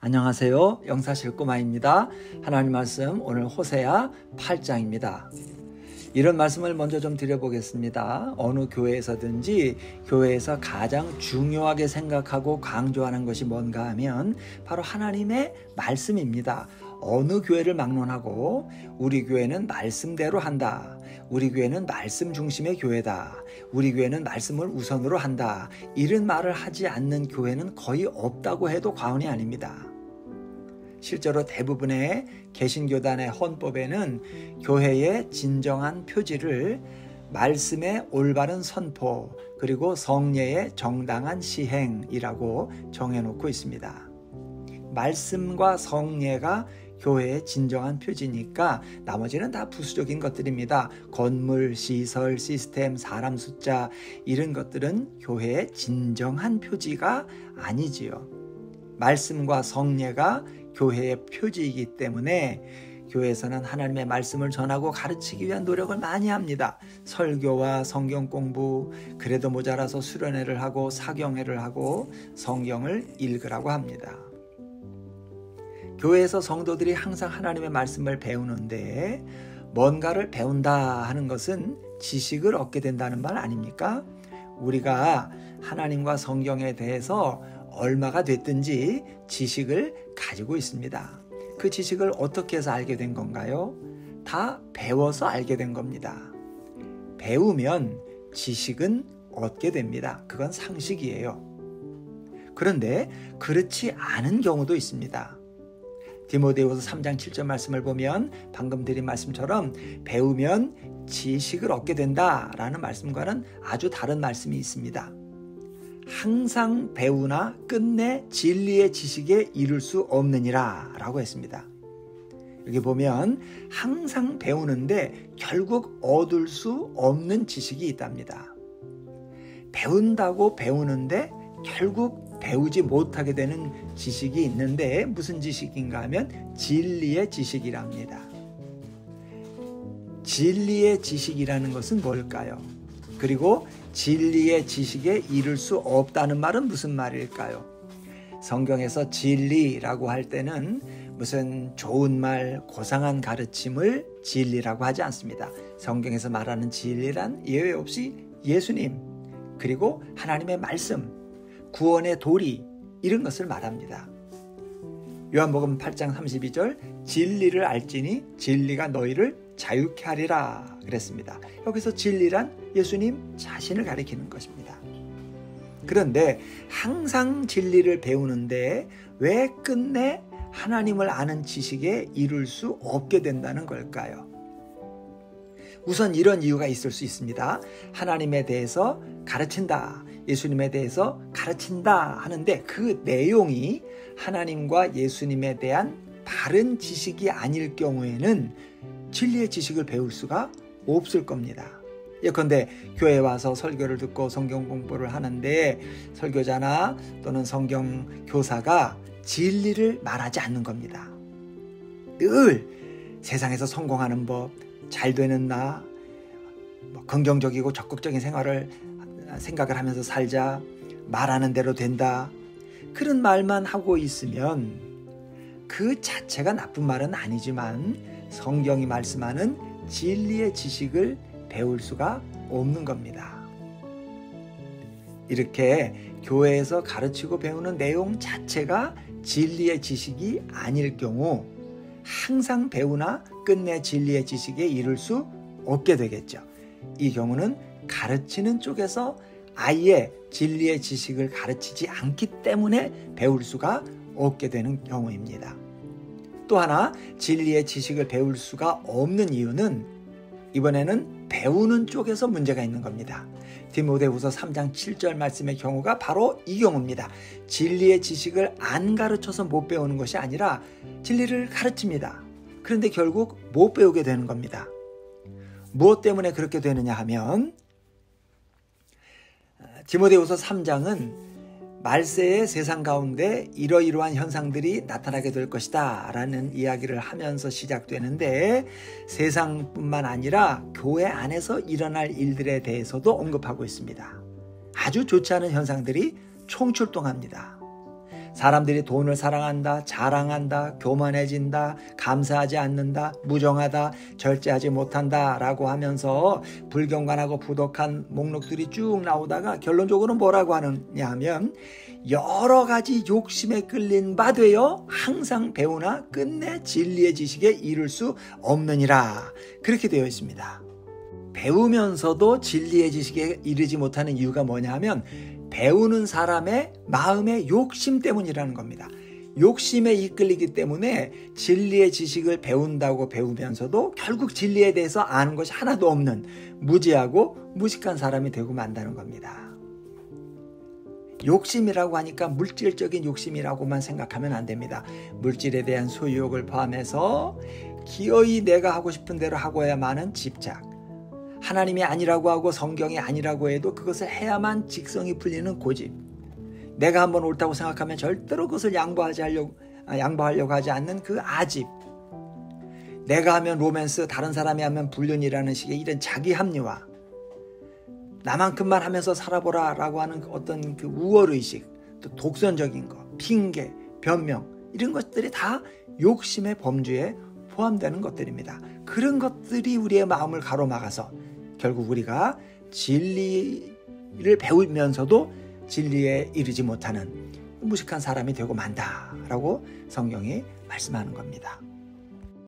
안녕하세요. 영사실 꼬마입니다. 하나님 말씀 오늘 호세아 8장입니다. 이런 말씀을 먼저 좀 드려보겠습니다. 어느 교회에서든지 교회에서 가장 중요하게 생각하고 강조하는 것이 뭔가 하면 바로 하나님의 말씀입니다. 어느 교회를 막론하고 우리 교회는 말씀대로 한다. 우리 교회는 말씀 중심의 교회다. 우리 교회는 말씀을 우선으로 한다. 이런 말을 하지 않는 교회는 거의 없다고 해도 과언이 아닙니다. 실제로 대부분의 개신교단의 헌법에는 교회의 진정한 표지를 말씀의 올바른 선포 그리고 성례의 정당한 시행이라고 정해놓고 있습니다. 말씀과 성례가 교회의 진정한 표지니까 나머지는 다 부수적인 것들입니다. 건물, 시설, 시스템, 사람 숫자 이런 것들은 교회의 진정한 표지가 아니지요. 말씀과 성례가 교회의 표지이기 때문에 교회에서는 하나님의 말씀을 전하고 가르치기 위한 노력을 많이 합니다. 설교와 성경 공부, 그래도 모자라서 수련회를 하고 사경회를 하고 성경을 읽으라고 합니다. 교회에서 성도들이 항상 하나님의 말씀을 배우는데 뭔가를 배운다 하는 것은 지식을 얻게 된다는 말 아닙니까? 우리가 하나님과 성경에 대해서 얼마가 됐든지 지식을 가지고 있습니다. 그 지식을 어떻게 해서 알게 된 건가요? 다 배워서 알게 된 겁니다. 배우면 지식은 얻게 됩니다. 그건 상식이에요. 그런데 그렇지 않은 경우도 있습니다. 디모데후서 3장 7절 말씀을 보면 방금 드린 말씀처럼 배우면 지식을 얻게 된다라는 말씀과는 아주 다른 말씀이 있습니다. 항상 배우나 끝내 진리의 지식에 이를 수 없느니라 라고 했습니다. 여기 보면 항상 배우는데 결국 얻을 수 없는 지식이 있답니다. 배운다고 배우는데 결국 배우지 못하게 되는 지식이 있는데 무슨 지식인가 하면 진리의 지식이랍니다. 진리의 지식이라는 것은 뭘까요? 그리고 진리의 지식에 이를 수 없다는 말은 무슨 말일까요? 성경에서 진리라고 할 때는 무슨 좋은 말, 고상한 가르침을 진리라고 하지 않습니다. 성경에서 말하는 진리란 예외 없이 예수님, 그리고 하나님의 말씀, 구원의 도리 이런 것을 말합니다. 요한복음 8장 32절 진리를 알지니 진리가 너희를 자유케 하리라 그랬습니다. 여기서 진리란 예수님 자신을 가리키는 것입니다. 그런데 항상 진리를 배우는데 왜 끝내 하나님을 아는 지식에 이룰 수 없게 된다는 걸까요? 우선 이런 이유가 있을 수 있습니다. 하나님에 대해서 가르친다, 예수님에 대해서 가르친다 하는데 그 내용이 하나님과 예수님에 대한 바른 지식이 아닐 경우에는 진리의 지식을 배울 수가 없을 겁니다. 예컨대 교회에 와서 설교를 듣고 성경 공부를 하는데 설교자나 또는 성경 교사가 진리를 말하지 않는 겁니다. 늘 세상에서 성공하는 법, 잘 되는 나, 긍정적이고 적극적인 생각을 하면서 살자, 말하는 대로 된다, 그런 말만 하고 있으면 그 자체가 나쁜 말은 아니지만 성경이 말씀하는 진리의 지식을 배울 수가 없는 겁니다. 이렇게 교회에서 가르치고 배우는 내용 자체가 진리의 지식이 아닐 경우 항상 배우나 끝내 진리의 지식에 이를 수 없게 되겠죠. 이 경우는 가르치는 쪽에서 아예 진리의 지식을 가르치지 않기 때문에 배울 수가 없게 되는 경우입니다. 또 하나 진리의 지식을 배울 수가 없는 이유는 이번에는 배우는 쪽에서 문제가 있는 겁니다. 디모데후서 3장 7절 말씀의 경우가 바로 이 경우입니다. 진리의 지식을 안 가르쳐서 못 배우는 것이 아니라 진리를 가르칩니다. 그런데 결국 못 배우게 되는 겁니다. 무엇 때문에 그렇게 되느냐 하면 디모데후서 3장은 말세의 세상 가운데 이러이러한 현상들이 나타나게 될 것이다 라는 이야기를 하면서 시작되는데 세상뿐만 아니라 교회 안에서 일어날 일들에 대해서도 언급하고 있습니다. 아주 좋지 않은 현상들이 총출동합니다. 사람들이 돈을 사랑한다, 자랑한다, 교만해진다, 감사하지 않는다, 무정하다, 절제하지 못한다 라고 하면서 불경건하고 부독한 목록들이 쭉 나오다가 결론적으로 뭐라고 하느냐 하면 여러 가지 욕심에 끌린 바 되어 항상 배우나 끝내 진리의 지식에 이를 수 없느니라, 그렇게 되어 있습니다. 배우면서도 진리의 지식에 이르지 못하는 이유가 뭐냐 하면 배우는 사람의 마음의 욕심 때문이라는 겁니다. 욕심에 이끌리기 때문에 진리의 지식을 배운다고 배우면서도 결국 진리에 대해서 아는 것이 하나도 없는 무지하고 무식한 사람이 되고 만다는 겁니다. 욕심이라고 하니까 물질적인 욕심이라고만 생각하면 안 됩니다. 물질에 대한 소유욕을 포함해서 기어이 내가 하고 싶은 대로 하고야만은 집착, 하나님이 아니라고 하고 성경이 아니라고 해도 그것을 해야만 직성이 풀리는 고집, 내가 한번 옳다고 생각하면 절대로 그것을 양보하려고 하지 않는 그 아집, 내가 하면 로맨스, 다른 사람이 하면 불륜이라는 식의 이런 자기 합리화, 나만큼만 하면서 살아보라 라고 하는 어떤 그 우월의식, 또 독선적인 것, 핑계, 변명, 이런 것들이 다 욕심의 범주에 포함되는 것들입니다. 그런 것들이 우리의 마음을 가로막아서 결국 우리가 진리를 배우면서도 진리에 이르지 못하는 무식한 사람이 되고 만다라고 성경이 말씀하는 겁니다.